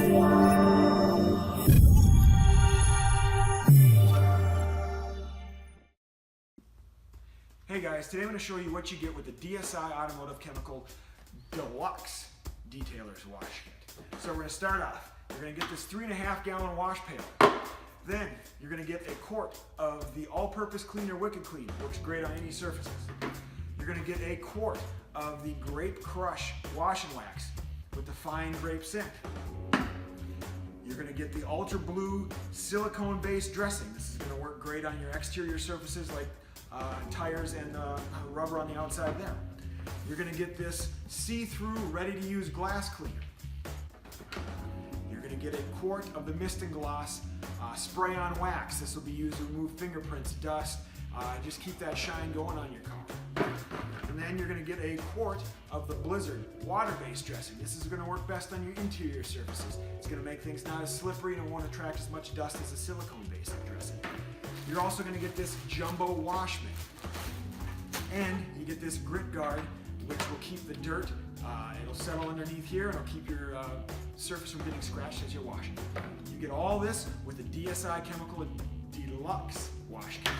Hey guys, today I'm going to show you what you get with the DSI Automotive Chemical Deluxe Detailer's Wash Kit. So we're going to start off. You're going to get this 3.5 gallon wash pail. Then you're going to get a quart of the all-purpose cleaner Wicked Clean. Works great on any surfaces. You're going to get a quart of the Grape Crush Wash and Wax with the fine grape scent. You're going to get the Ultra Blue silicone-based dressing. This is going to work great on your exterior surfaces like tires and rubber on the outside there. You're going to get this See-Thru ready-to-use glass cleaner. You're going to get a quart of the Mist and Gloss spray-on wax. This will be used to remove fingerprints, dust, just keep that shine going on your car. And then you're going to get a quart of the Blizzard water-based dressing. This is going to work best on your interior surfaces. It's going to make things not as slippery and it won't attract as much dust as a silicone-based dressing. You're also going to get this jumbo wash mitt. And you get this grit guard, which will keep the dirt, it'll settle underneath here and it'll keep your surface from getting scratched as you're washing. You get all this with the DSI Chemical Deluxe Wash Kit.